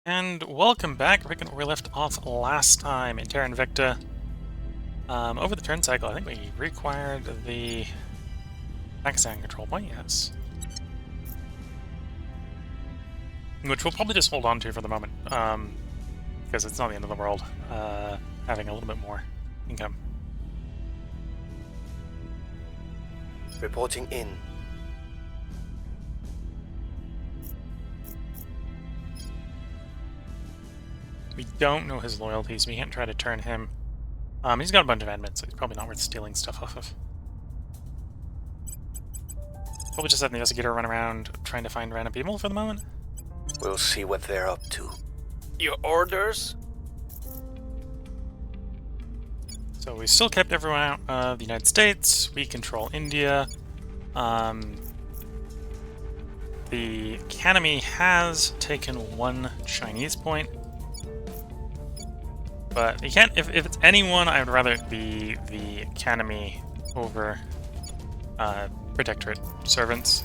And welcome back. Right where we left off last time in Terra Invicta. Over the turn cycle, I think we required the Pakistan control point, yes. Which we'll probably just hold on to for the moment, because it's not the end of the world, having a little bit more income. Reporting in. We don't know his loyalties, so we can't try to turn him. He's got a bunch of admins, so he's probably not worth stealing stuff off of. Probably just have the investigator run around trying to find random people for the moment. We'll see what they're up to. Your orders? So we still kept everyone out of the United States. We control India. The Academy has taken one Chinese point. But you can't, if it's anyone, I would rather it be the Academy over Protectorate servants.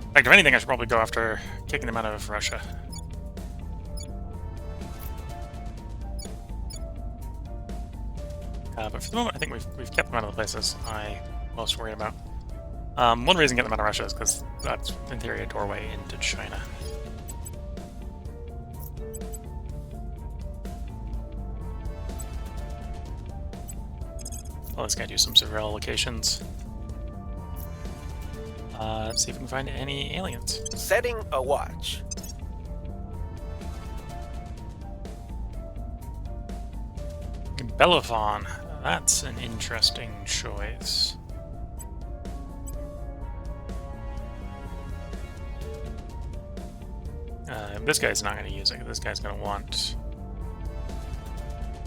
In fact, if anything, I should probably go after kicking them out of Russia. But for the moment, I think we've kept them out of the places I'm most worried about. One reason to get them out of Russia is because that's, in theory, a doorway into China. I'll let this guy do some surveil locations. Let's see if we can find any aliens. Setting a watch. Bellefonds. That's an interesting choice. This guy's not going to use it. This guy's going to want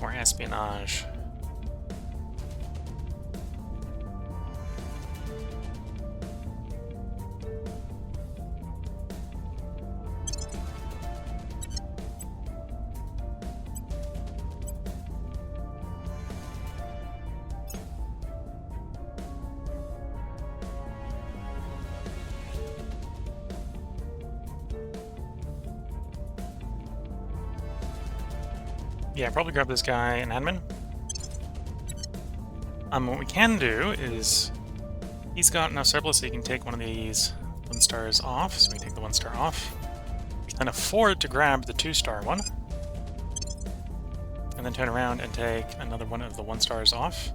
more espionage. Yeah, probably grab this guy and admin. What we can do is he's got enough surplus so he can take one of these 1 stars off, so we take the 1 star off. We can afford to grab the 2-star one. And then turn around and take another one of the 1 stars off.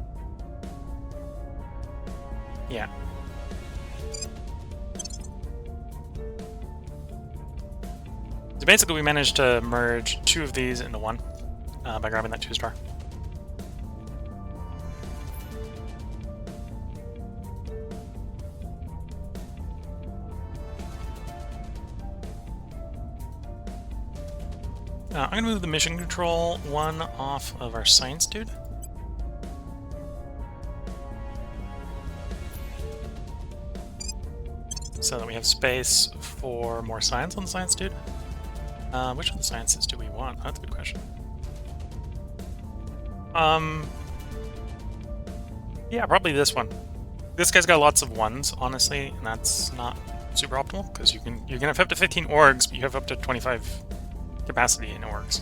Yeah. So basically we managed to merge 2 of these into one. By grabbing that 2-star. I'm going to move the mission control one off of our science dude. So that we have space for more science on the science dude. Which of the sciences do we want? That's a good question. Yeah, probably this one. This guy's got lots of 1s, honestly, and that's not super optimal, because you can have up to 15 orgs, but you have up to 25 capacity in orgs.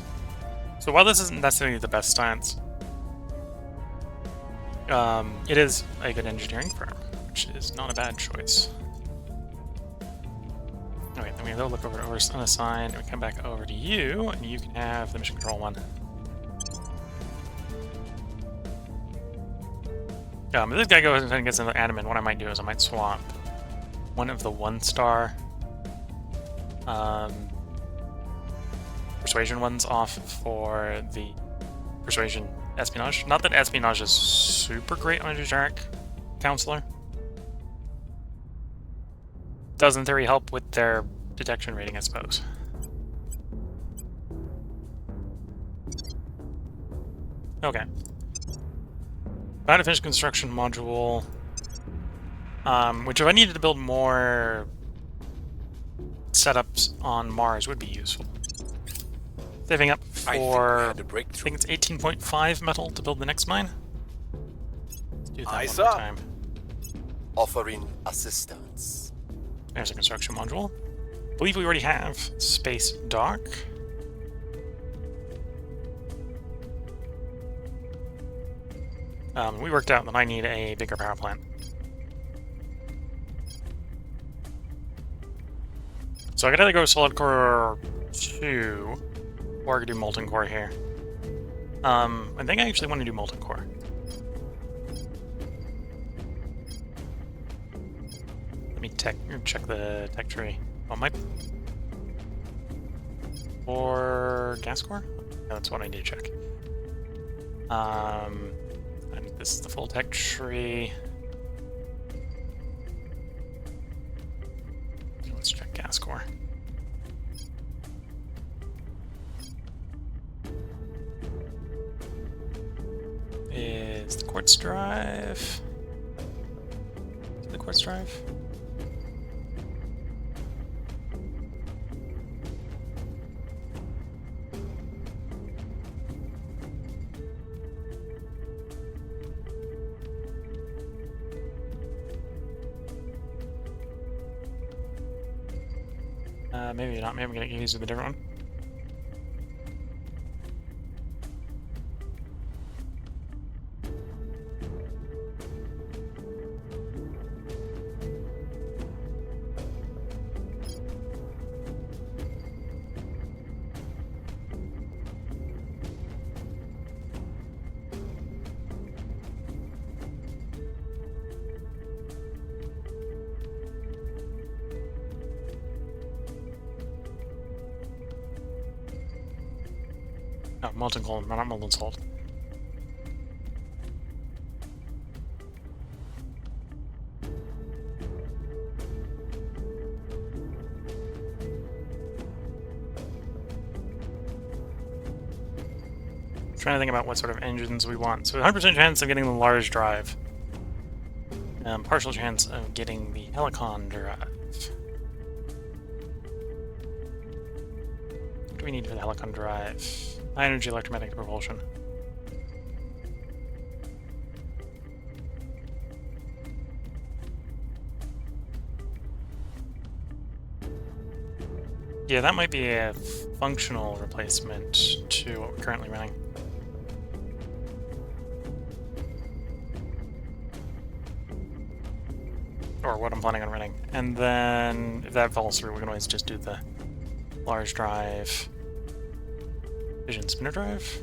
So while this isn't necessarily the best science, it is a good engineering firm, which is not a bad choice. Okay, then we go look over to unassigned, and we come back over to you, and you can have the mission control one. If this guy goes and gets another admin, what I might do is I might swap one of the 1-star persuasion ones off for the persuasion espionage. Not that espionage is super great on a generic counselor. Does in theory help with their detection rating, I suppose. Okay. About to finish construction module, which if I needed to build more setups on Mars would be useful. Saving up for, I think it's 18.5 metal to build the next mine. Let's do that one more time. Offering assistance. There's a construction module. I believe we already have space dock. We worked out that I need a bigger power plant. So I could either go solid core 2, or I could do molten core here. I think I actually want to do molten core. Let me check the tech tree. Oh, my... Or gas core? No, that's what I need to check. And this is the full tech tree. Let's check gas core. Is the quartz drive? Is the quartz drive? Maybe not. Maybe I'm gonna use a different one. Oh, molten coal, not molten salt. Trying to think about what sort of engines we want. So 100% chance of getting the large drive. Partial chance of getting the helicon drive. What do we need for the helicon drive? High energy electromagnetic propulsion. Yeah, that might be a functional replacement to what we're currently running. Or what I'm planning on running. And then, if that falls through, we can always just do the large drive. Vision spinner drive?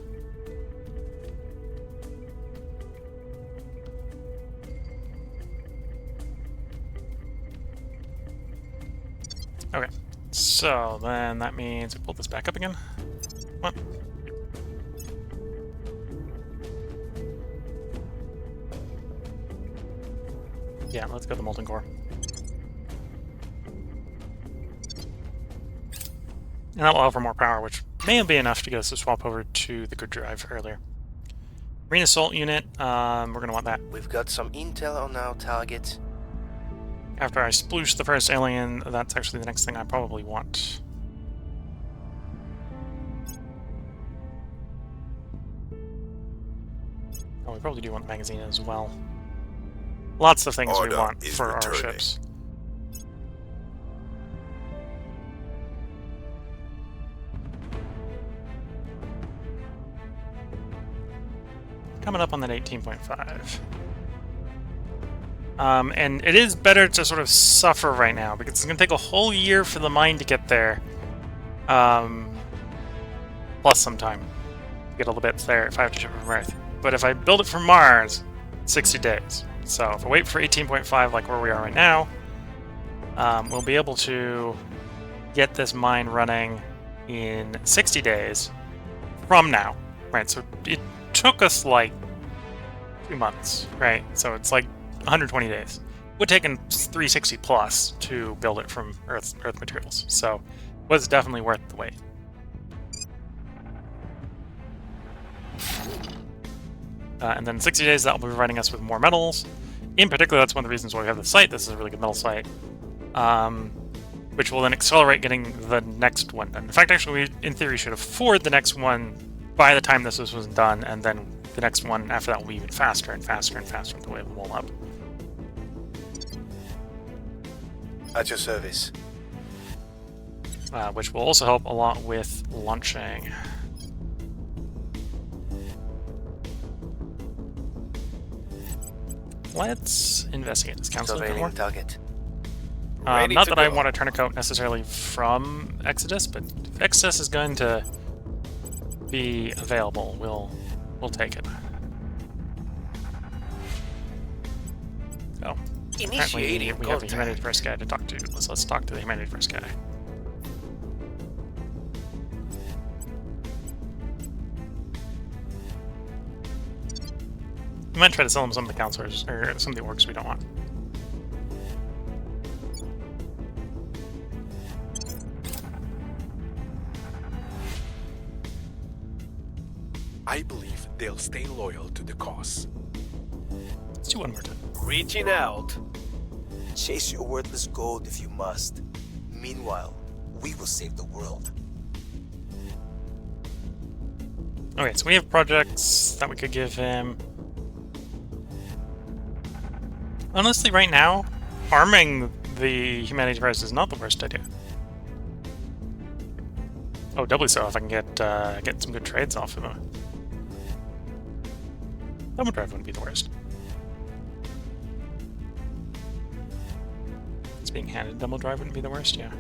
Okay, so then that means we pull this back up again. Come on. Yeah, let's go to the molten core. And that will offer more power, which may be enough to get us to swap over to the good drive earlier. Marine assault unit, we're going to want that. We've got some intel on our target. After I sploosh the first alien, that's actually the next thing I probably want. Oh, we probably do want the magazine as well. Lots of things we want for our ships. Coming up on that 18.5. And it is better to sort of suffer right now, because it's going to take a whole year for the mine to get there. Plus some time to get all the bits there if I have to ship it from Earth. But if I build it from Mars, 60 days. So if I wait for 18.5 like where we are right now, we'll be able to get this mine running in 60 days from now. Right, so it took us like 2 months, right? So it's like 120 days. It would have taken 360 plus to build it from Earth materials. So it was definitely worth the wait. And then in 60 days, that will be providing us with more metals. In particular, that's one of the reasons why we have the site. This is a really good metal site. Which will then accelerate getting the next one done. In fact, actually, we, in theory, should afford the next one by the time this was done, and then the next one after that will be even faster and faster and faster the way the wall up. At your service. Which will also help a lot with launching. let's investigate this council a bit more. Surveilling target. Ready Not to that I go. want to turn a coat necessarily from Exodus, but if Exodus is going to be available, we'll take it. Oh, apparently Initiating we have a contact. Humanity First guy to talk to. Let's talk to the Humanity First guy. We might try to sell him some of the counselors, or some of the orcs we don't want. I believe they'll stay loyal to the cause. Let's do one more time. Reaching out. Chase your worthless gold if you must. Meanwhile, we will save the world. Okay, so we have projects that we could give him. Honestly, right now, arming the Humanity First is not the worst idea. Oh, doubly so if I can get some good trades off of him. Double drive wouldn't be the worst. It's being handed double drive wouldn't be the worst, yeah.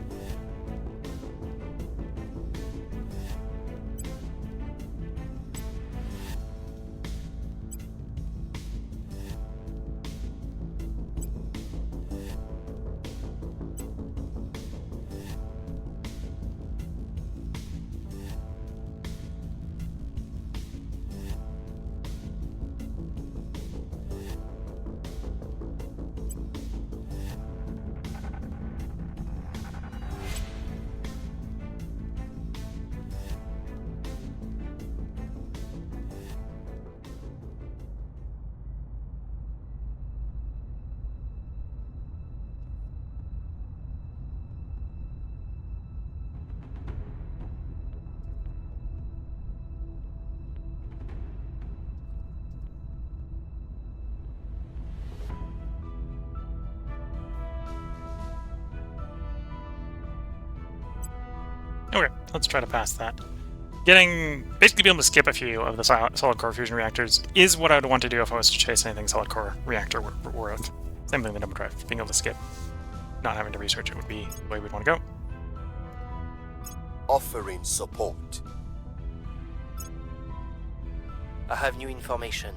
Okay, let's try to pass that. Basically being able to skip a few of the solid core fusion reactors is what I would want to do if I was to chase anything solid core reactor worth. Same thing with the double drive. Being able to skip, not having to research it would be the way we'd want to go. Offering support. I have new information.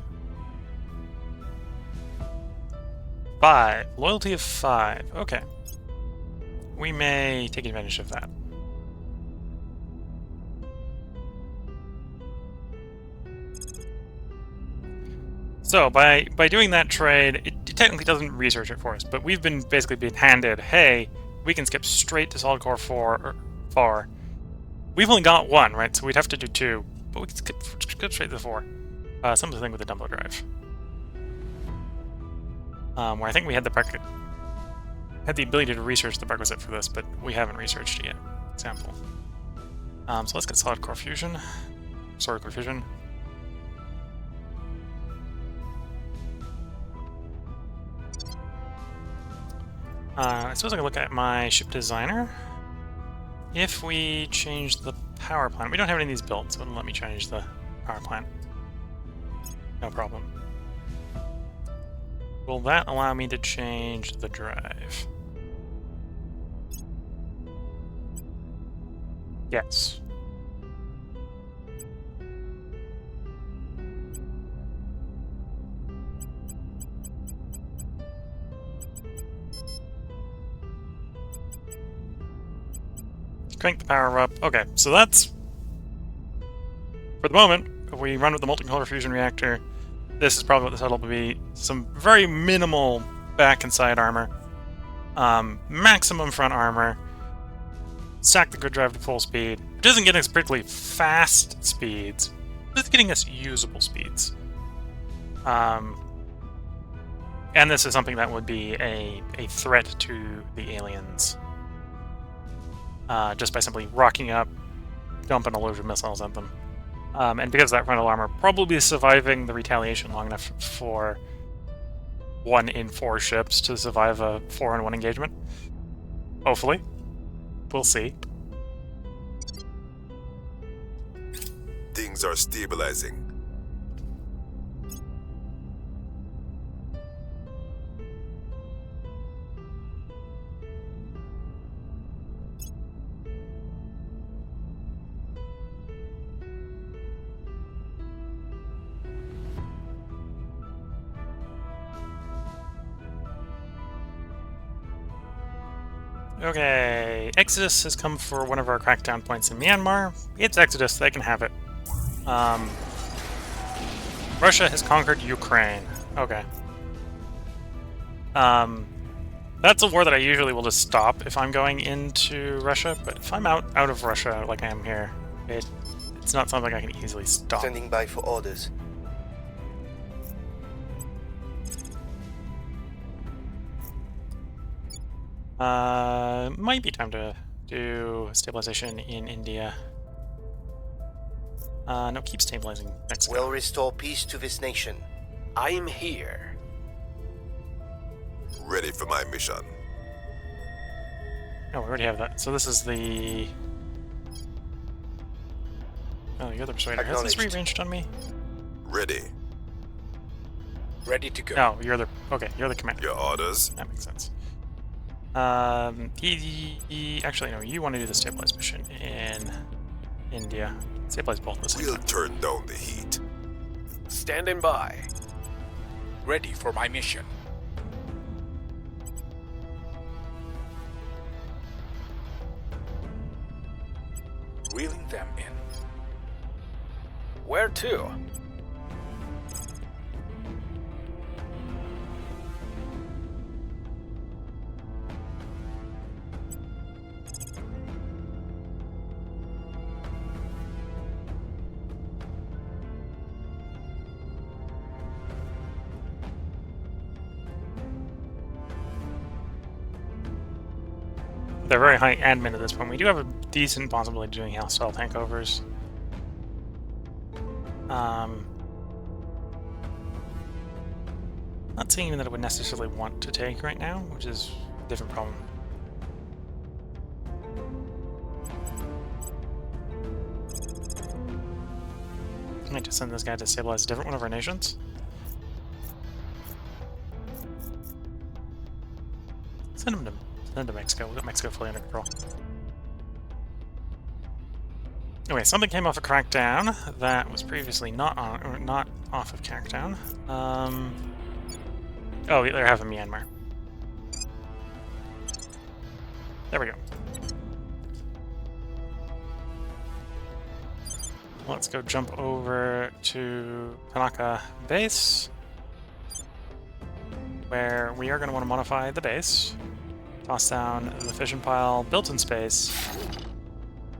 5. Loyalty of 5. Okay. We may take advantage of that. So by doing that trade, it technically doesn't research it for us, but we've been basically being handed, hey, we can skip straight to solid core 4. We've only got 1, right? So we'd have to do 2, but we can skip straight to 4. Something with the dumbbell drive. Where I think we had the ability to research the prerequisite for this, but we haven't researched it yet. Example. So let's get solid core fusion. Solid core fusion. I suppose I can look at my ship designer. If we change the power plant, we don't have any of these built, so it'll let me change the power plant. No problem. Will that allow me to change the drive? Yes. Crank the power up. Okay, so that's... For the moment, if we run with the multicolor fusion reactor, this is probably what the setup will be. Some very minimal back and side armor. Maximum front armor. Stack the good drive to full speed. It doesn't get us particularly fast speeds. It's getting us usable speeds. And this is something that would be a threat to the aliens. Just by simply rocking up, dumping a load of missiles at them. And because of that frontal armor probably surviving the retaliation long enough for 1 in 4 ships to survive a 4-in-1 engagement. Hopefully. We'll see. Things are stabilizing. Okay, Exodus has come for one of our crackdown points in Myanmar. It's Exodus, they can have it. Russia has conquered Ukraine. Okay. That's a war that I usually will just stop if I'm going into Russia, but if I'm out of Russia like I am here, it's not something I can easily stop. Standing by for orders. Might be time to do stabilization in India. No, keep stabilizing Mexico. We'll restore peace to this nation. I'm here. Ready for my mission. Oh, we already have that. So this is the... Oh, you're the persuader. Has this Acknowledged. rearranged on me? Ready. Ready to go. No, you're the... Okay, you're the commander. Your orders. That makes sense. Actually, no, you want to do the stabilize mission in India. Stabilize both of us. We'll turn down the heat. Standing by. Ready for my mission. Reeling them in. Where to? They're very high admin at this point. We do have a decent possibility of doing hostile tankovers. Not seeing that I would necessarily want to take right now, which is a different problem. I might just send this guy to stabilize a different one of our nations. Send him to Mexico. We've got Mexico fully under control. Okay, something came off of Crackdown that was previously not on, or not off of Crackdown. Oh, they're having Myanmar. There we go. Let's go jump over to Tanaka base, where we are going to want to modify the base. Toss down the fission pile, built in space.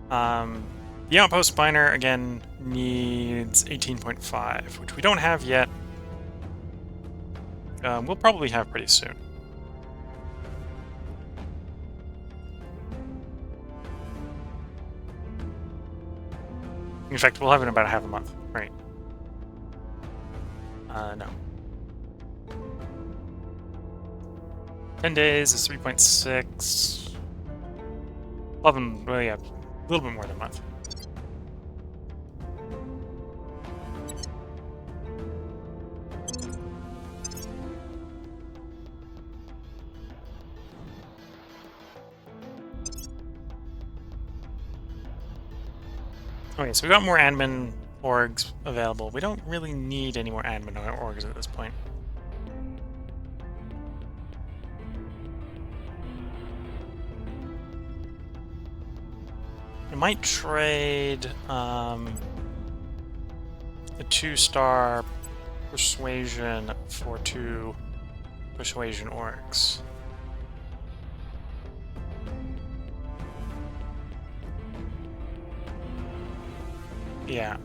The outpost spiner, again, needs 18.5, which we don't have yet. We'll probably have pretty soon. In fact, we'll have it in about half a month, right? No. 10 days is 3.6. 11, well, yeah, a little bit more than a month. Okay, so we got more admin orgs available. We don't really need any more admin orgs at this point. I might trade a 2-star persuasion for 2 persuasion orgs. Yeah.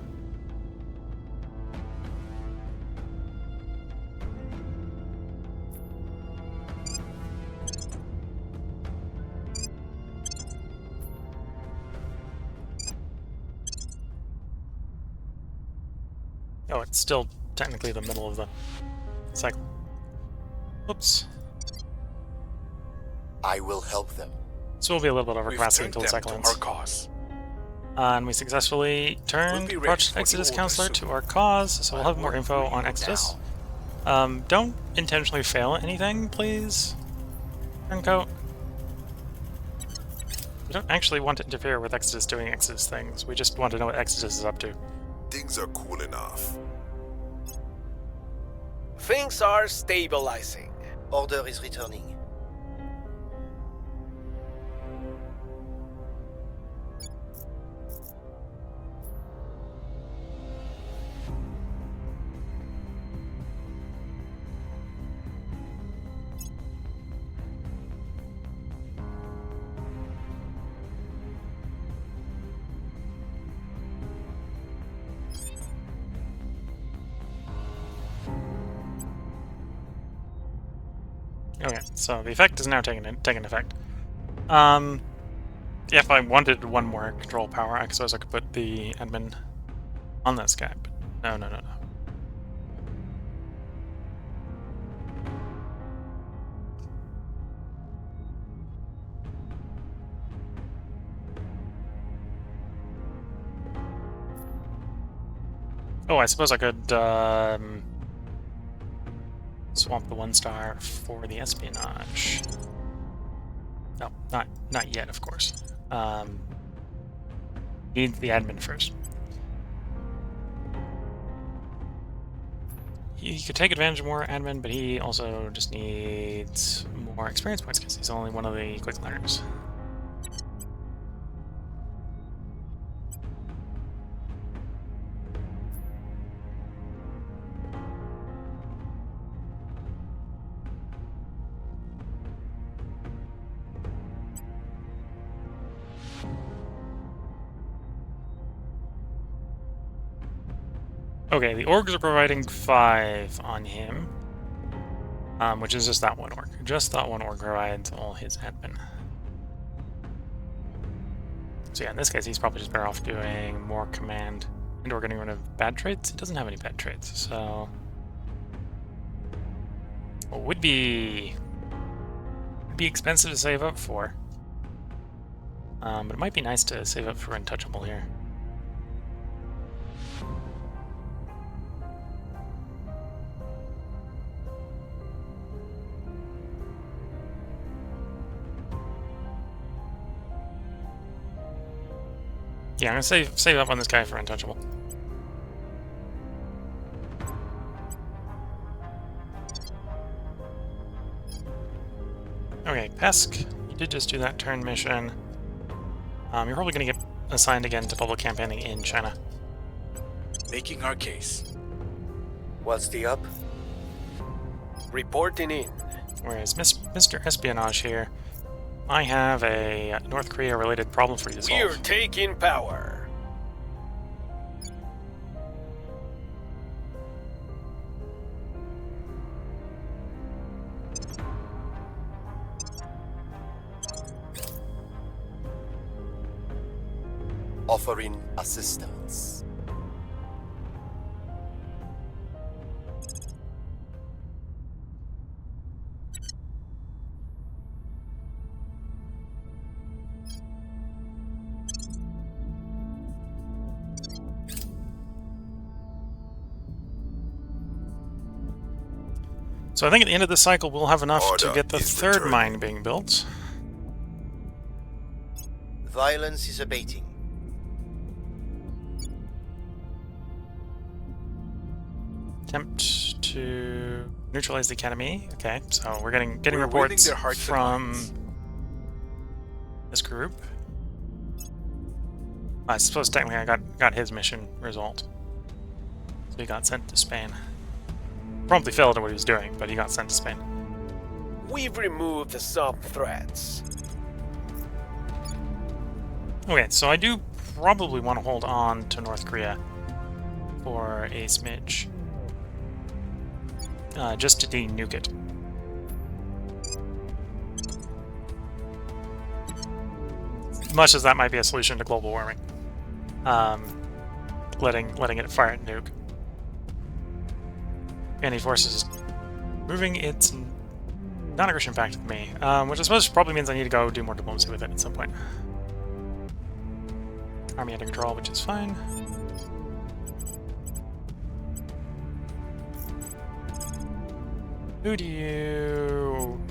Oh, it's still technically the middle of the cycle. Oops. I will help them. So we'll be a little bit over We've capacity turned until the them cycle to ends. our cause. And we successfully turned be ready Project for the Exodus order Counselor soon. to our cause, so we'll have more work info for on you Exodus. now. Don't intentionally fail at anything, please. Turncoat. We don't actually want to interfere with Exodus doing Exodus things. We just want to know what Exodus is up to. Things are cool enough. Things are stabilizing. Order is returning. Okay, so the effect is now taking effect. If I wanted one more control power, I suppose I could put the admin on this guy, but no. Oh, I suppose I could swap the 1-star for the espionage. No, not yet, of course. Need the admin first. He could take advantage of more admin, but he also just needs more experience points because he's only one of the quick learners. Okay, the orgs are providing 5 on him, which is just that one org. Just that one org provides all his admin. So yeah, in this case, he's probably just better off doing more command and/or getting rid of bad traits. He doesn't have any bad traits, so what would be expensive to save up for. But it might be nice to save up for Untouchable here. Yeah, I'm gonna save up on this guy for Untouchable. Okay, Pesk, you did just do that turn mission. You're probably gonna get assigned again to public campaigning in China. Making our case. What's the up? Reporting in. Whereas Mr. Espionage here, I have a North Korea-related problem for you to solve. We're taking power. Offering assistance. So I think at the end of this cycle, we'll have enough to Order get the is third returning. mine being built. Violence is abating. Attempt to neutralize the academy. Okay, so we're getting We're winning reports their hearts and from minds. this group. I suppose technically I got his mission result. So he got sent to Spain. Promptly failed at what he was doing, but he got sent to Spain. We've removed some threats. Okay, so I do probably want to hold on to North Korea for a smidge. Just to de-nuke it. Much as that might be a solution to global warming. Letting it fire at nuke. And he forces moving its non-aggression back to me, which I suppose probably means I need to go do more diplomacy with it at some point. Army under control, which is fine. Who do you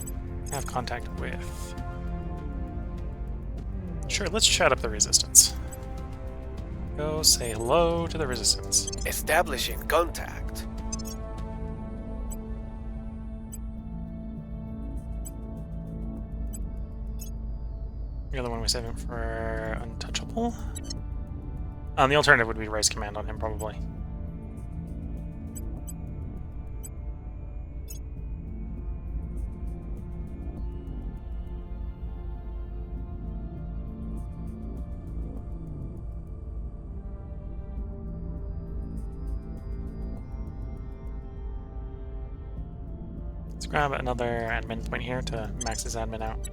have contact with? Sure, let's chat up the resistance. Go say hello to the resistance. Establishing contact. The other one we saving for Untouchable. The alternative would be raise command on him, probably. Let's grab another admin point here to max his admin out.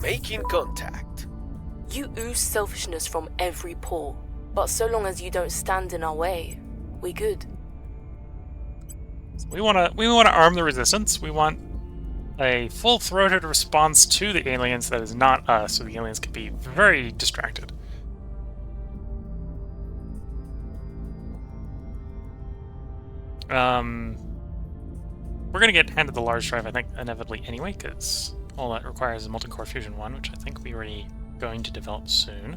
Making contact. You ooze selfishness from every pore, but so long as you don't stand in our way, we good. So we wanna arm the resistance. We want a full-throated response to the aliens that is not us, so the aliens can be very distracted. We're gonna get handed the large drive, I think, inevitably anyway, because all that requires is multi-core fusion 1, which I think we already going to develop soon.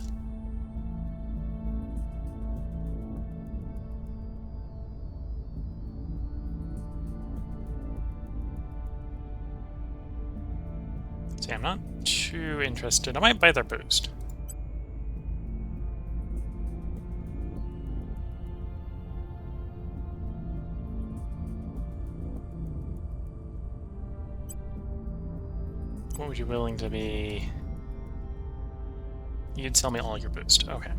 See, I'm not too interested. I might buy their boost. What would you willing to be? You'd sell me all your boost. Okay.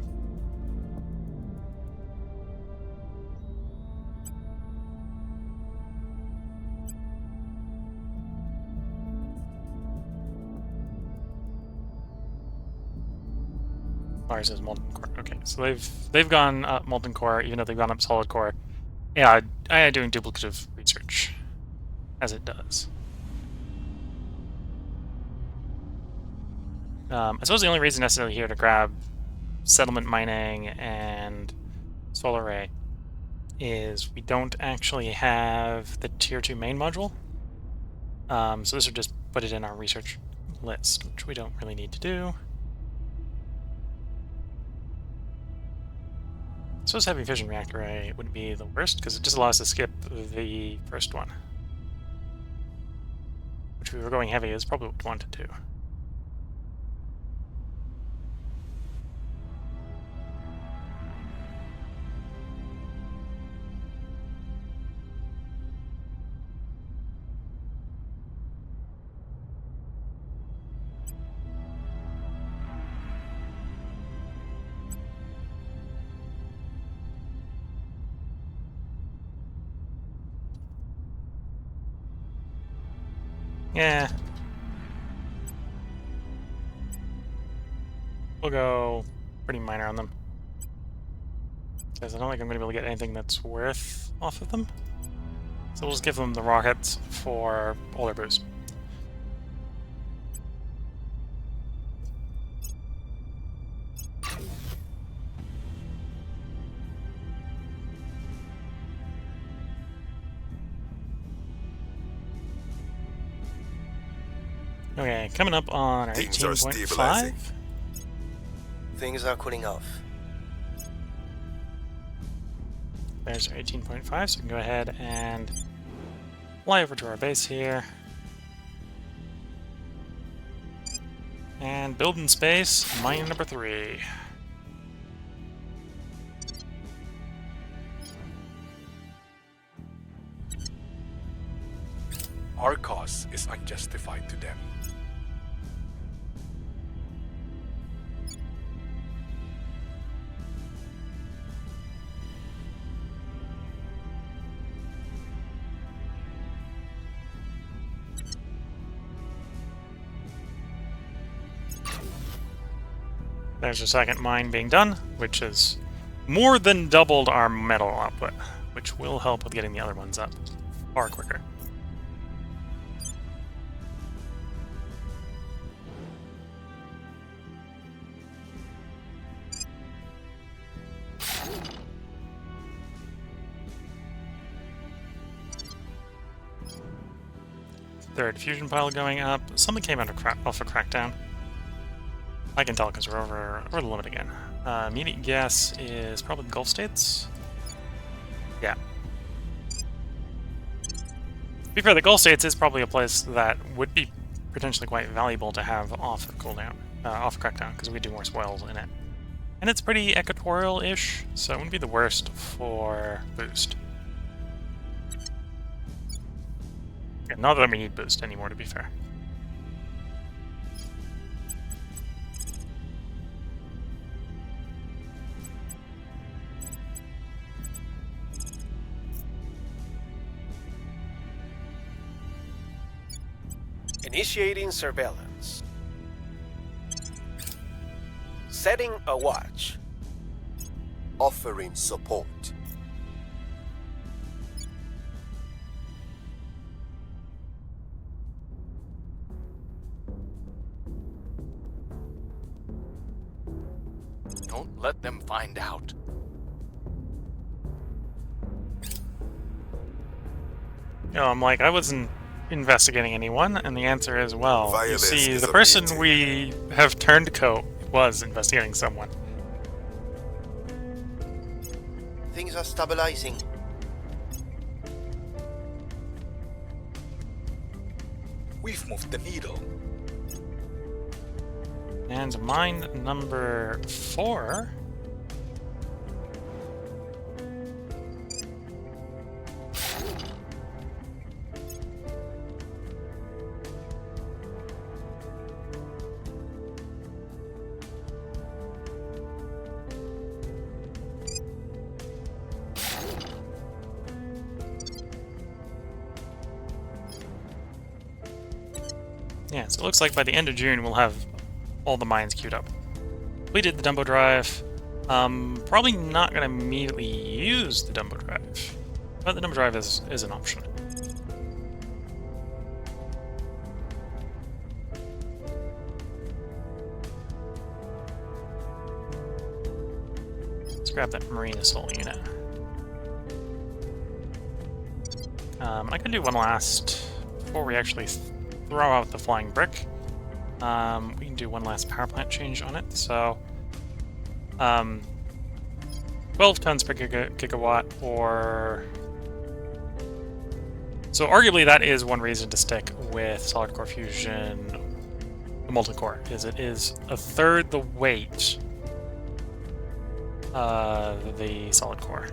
Ours is molten core. Okay, so they've gone up molten core, even though they've gone up solid core. Yeah, I am doing duplicative research, as it does. I suppose the only reason necessarily here to grab settlement mining and solar array is we don't actually have the tier 2 main module. So this would just put it in our research list, which we don't really need to do. I suppose having fission reactor array wouldn't be the worst, because it just allows us to skip the first one. Which, if we were going heavy, is probably what we want to do. Yeah. We'll go pretty minor on them. Because I don't think I'm going to be able to get anything that's worth off of them. So we'll just give them the rockets for all their boost. Okay, coming up on our Things are 18.5. stabilizing. Things are cooling off. There's our 18.5, so we can go ahead and fly over to our base here. And build in space, mine number 3. Our cause is unjustified to them. There's a second mine being done, which has more than doubled our metal output, which will help with getting the other ones up far quicker. Third fusion pile going up. Something came out of Alpha Crackdown. I can tell because we're over the limit again. Immediate guess is probably the Gulf States. Yeah. To be fair, the Gulf States is probably a place that would be potentially quite valuable to have off the cooldown, off Crackdown, because we do more spoils in it. And it's pretty equatorial-ish, so it wouldn't be the worst for boost. Yeah, not that we need boost anymore, to be fair. Initiating surveillance. Setting a watch. Offering support. Don't let them find out. You know, I'm like, I wasn't investigating anyone, and the answer is, well, you Violence see, is the a person beauty. we have turned coat was investigating someone. Things are stabilizing. We've moved the needle. And mine number 4. Yeah, so it looks like by the end of June we'll have all the mines queued up. We did the Dumbo Drive. Probably not going to immediately use the Dumbo Drive, but the Dumbo Drive is an option. Let's grab that Marine Assault unit. I can do one last before we actually throw out the Flying Brick. We can do one last power plant change on it. So, 12 tons per gigawatt, or so arguably that is one reason to stick with solid core fusion. The molten core is it is a third the weight of the solid core,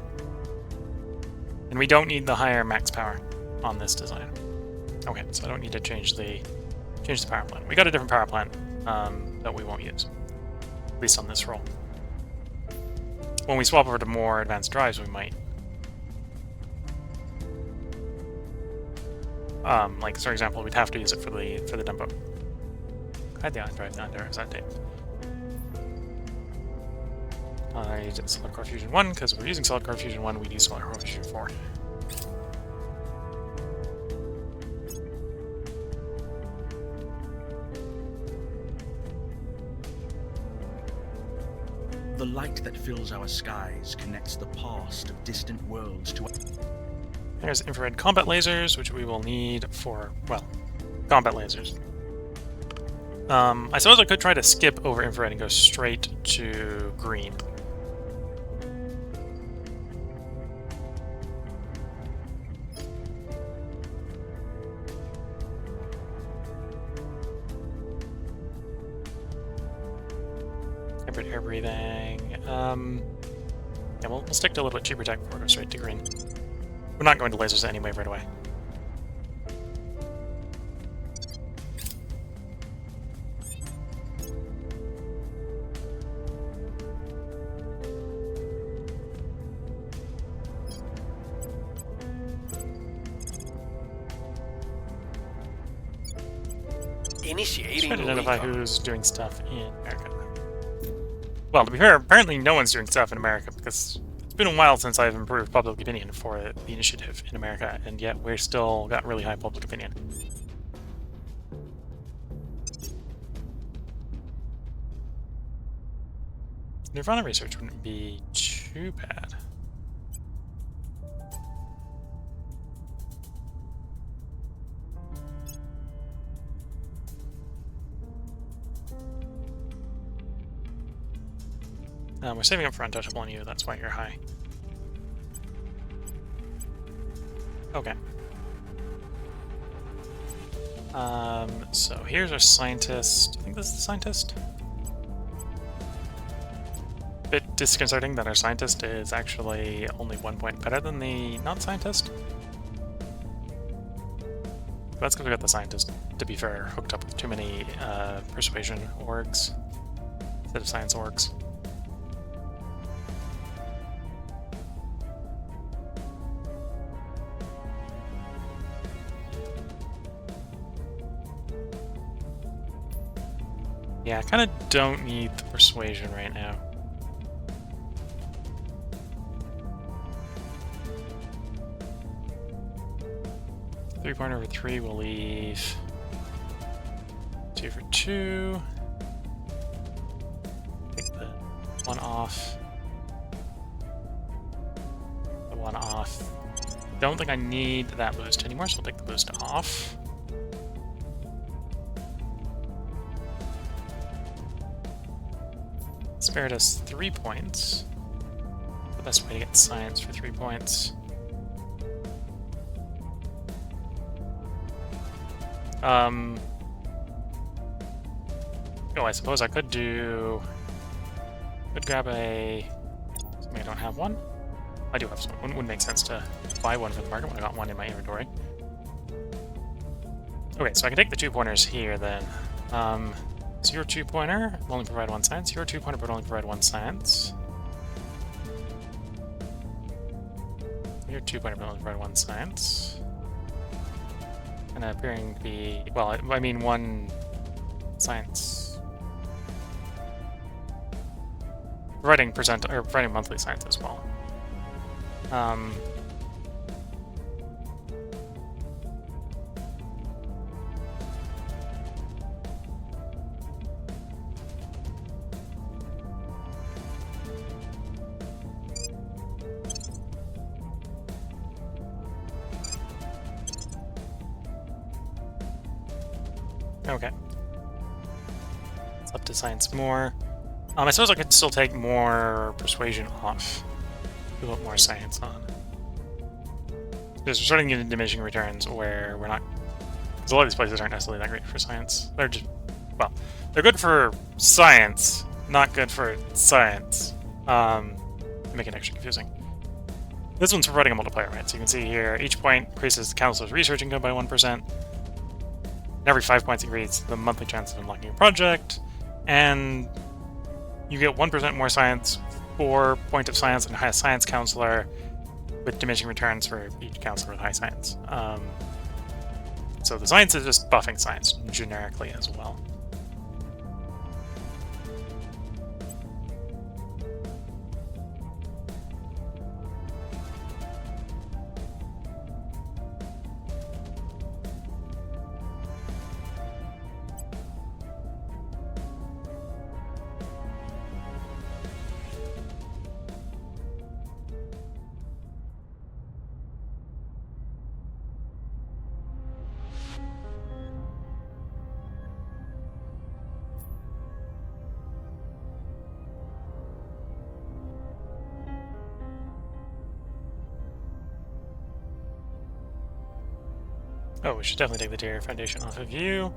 and we don't need the higher max power on this design. Okay, so I don't need to change the power plant. We got a different power plant that we won't use, at least on this roll. When we swap over to more advanced drives, we might. Like, for example, we'd have to use it for the Dumbo. Hide the ion drive down there. Is that tape? I use Solid Core Fusion 1 because we're using Solid Core Fusion 1. We'd use Solid Core Fusion 4. The light that fills our skies connects the past of distant worlds to... There's infrared combat lasers, which we will need for, well, combat lasers. I suppose I could try to skip over infrared and go straight to green. Hybrid air breathing. Yeah, we'll stick to a little bit cheaper tech before we go straight to green. We're not going to lasers anyway right away. Initiating Trying to identify recon. who's doing stuff in America. Well, to be fair, apparently no one's doing stuff in America because it's been a while since I've improved public opinion for the initiative in America, and yet we're still got really high public opinion. Nirvana research wouldn't be too bad. We're saving up for untouchable on you, that's why you're high. Okay. So here's our scientist. I think this is the scientist. Bit disconcerting that our scientist is actually only 1 point better than the non-scientist. That's because we got the scientist, to be fair, hooked up with too many persuasion orgs instead of science orgs. Yeah, I kind of don't need the persuasion right now. Three-pointer for 3 will leave 2 for 2. Take the 1 off. The 1 off. Don't think I need that boost anymore, so I'll take the boost off. Spared us 3 points. The best way to get science for 3 points. Oh, I suppose I could do... Could grab a... Something I don't have one. I do have some. Wouldn't make sense to buy one from the market when I got one in my inventory. Okay, so I can take the 2-pointers here then. So your 2-pointer will only provide 1 science. Your 2-pointer would only provide 1 science. Your 2-pointer will only provide 1 science. And appearing to be, well, I mean 1 science. Providing providing monthly science as well. Okay. It's up to science more. I suppose I could still take more persuasion off. Put more science on. Because we're starting to get diminishing returns where we're not... Because a lot of these places aren't necessarily that great for science. They're just... Well, they're good for science, not good for science. To make it extra confusing. This one's providing a multiplier, right? So you can see here, each point increases the counselor's research income by 1%. And every 5 points increases the monthly chance of unlocking a project. And you get 1% more science, 4 points of science, and a high science counselor with diminishing returns for each counselor with high science. So the science is just buffing science generically as well. Oh, we should definitely take the Terra Foundation off of you.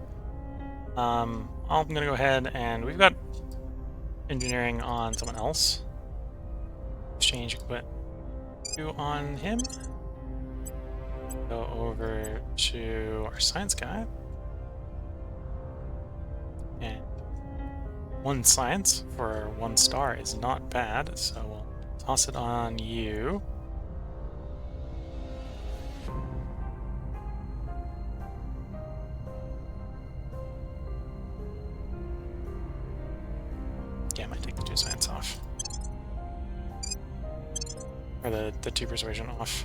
I'm gonna go ahead and we've got engineering on someone else. Exchange equip you on him. Go over to our science guy. And 1 science for 1 star is not bad, so we'll toss it on you. Yeah, I might take the 2 science off. Or the 2 persuasion off.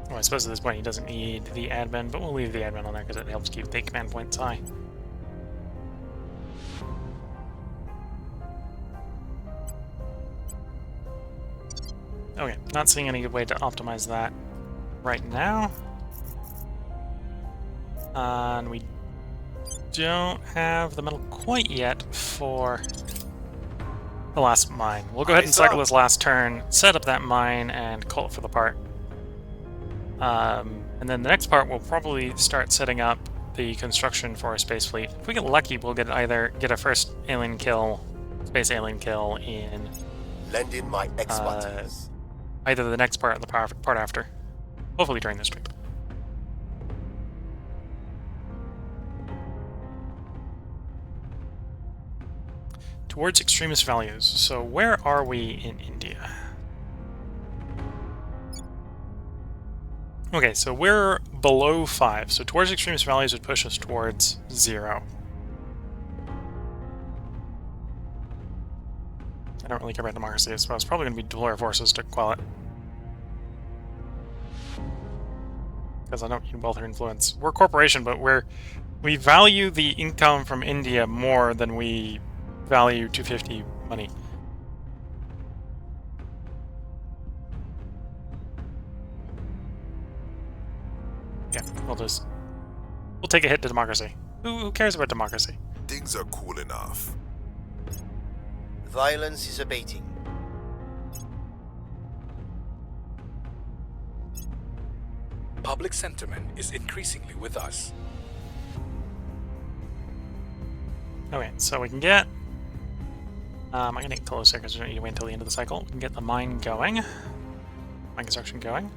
Well, I suppose at this point he doesn't need the admin, but we'll leave the admin on there because it helps keep the command points high. Okay, not seeing any good way to optimize that right now. And we don't have the metal quite yet for the last mine. We'll go ahead and cycle this last turn, set up that mine, and call it for the part. And then the next part we'll probably start setting up the construction for a space fleet. If we get lucky, we'll get a first alien kill, space alien kill in Lend in my expertise. either the next part or the part after. Hopefully during this trip. Towards extremist values. So where are we in India? Okay, so we're below 5. So towards extremist values would push us towards 0. I don't really care about democracy, so it's probably going to be deploy our forces to quell it. Because I don't need wealth or influence. We're a corporation, but we value the income from India more than we value 250 money. Yeah, we'll take a hit to democracy. Who cares about democracy? Things are cool enough. Violence is abating. Public sentiment is increasingly with us. Okay, so we can get... I'm gonna get closer because we don't need to wait until the end of the cycle. We can get the mine going. Mine construction going.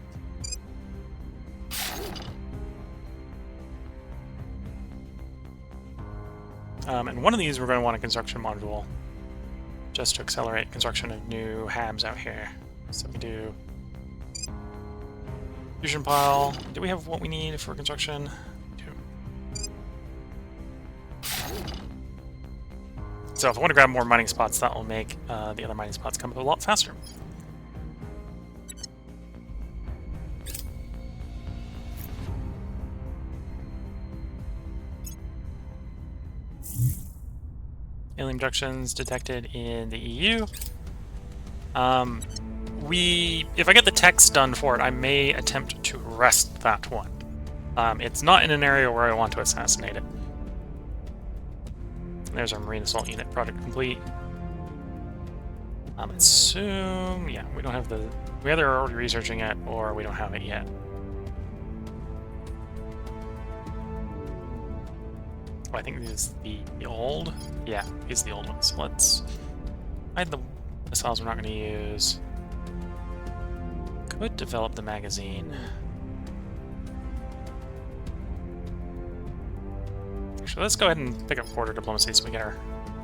And one of these we're going to want a construction module just to accelerate construction of new habs out here. So we do fusion pile. Do we have what we need for construction? So if I want to grab more mining spots, that will make the other mining spots come up a lot faster. Alien abductions detected in the EU. If I get the text done for it, I may attempt to arrest that one. It's not in an area where I want to assassinate it. There's our Marine Assault Unit project complete. Assume, yeah, we don't have the... We either are already researching it or we don't have it yet. Oh, I think this is the old... Yeah, these are the old ones. Let's hide the missiles we're not going to use. Could develop the magazine. Actually, let's go ahead and pick up border diplomacy so we get our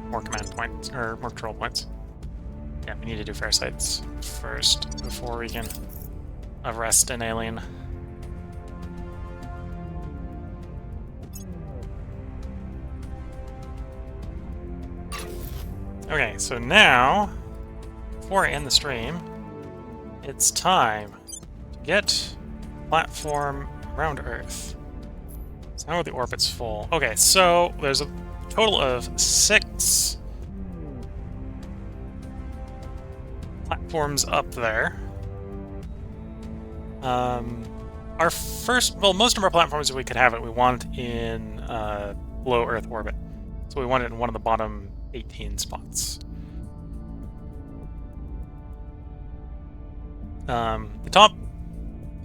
more command points, or more control points. Yeah, we need to do fair sites first before we can arrest an alien. Okay, so now, before I end the stream, it's time to get platform around Earth. So now the orbit's full. Okay, so there's a total of 6 platforms up there. Our first, well, most of our platforms, if we could have it, we want in low Earth orbit. So we want it in one of the bottom 18 spots. The top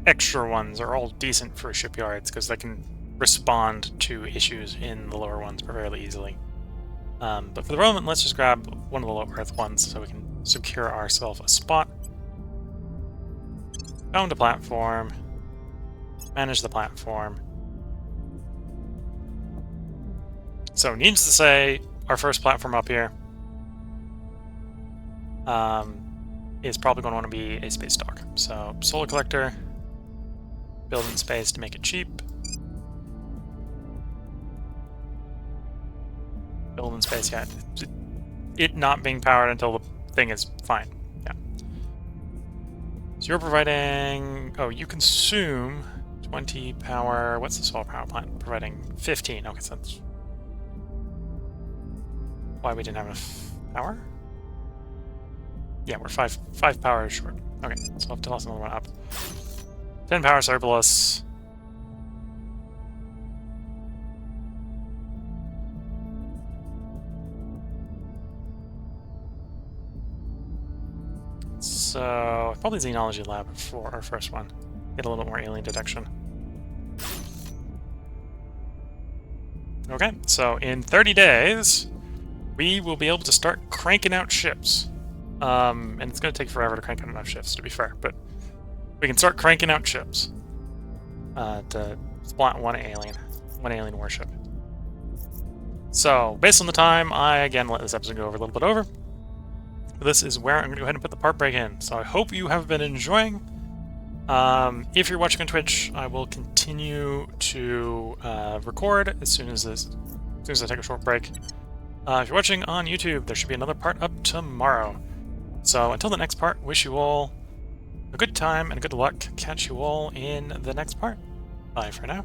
extra ones are all decent for shipyards because they can respond to issues in the lower ones fairly easily. But for the moment, let's just grab one of the low Earth ones so we can secure ourselves a spot. Found a platform. Manage the platform. So, needless to say, our first platform up here is probably going to want to be a space dock. So, solar collector, building space to make it cheap. Building space, yeah. It not being powered until the thing is fine. Yeah. So you're providing... Oh, you consume 20 power... What's the solar power plant? Providing 15. Okay, so that's... Why we didn't have enough power? Yeah, we're 5 power short. Okay, so I'll have to toss another one up. 10 power surplus. So, probably Xenology Lab for our first one. Get a little bit more alien detection. Okay, so in 30 days, we will be able to start cranking out ships. And it's going to take forever to crank out enough ships, to be fair, but we can start cranking out ships to splat one alien warship. So, based on the time, I again let this episode go over a little bit over. This is where I'm going to go ahead and put the part break in. So I hope you have been enjoying. If you're watching on Twitch, I will continue to record as soon as I take a short break. If you're watching on YouTube, there should be another part up tomorrow. So until the next part, wish you all a good time and good luck. Catch you all in the next part. Bye for now.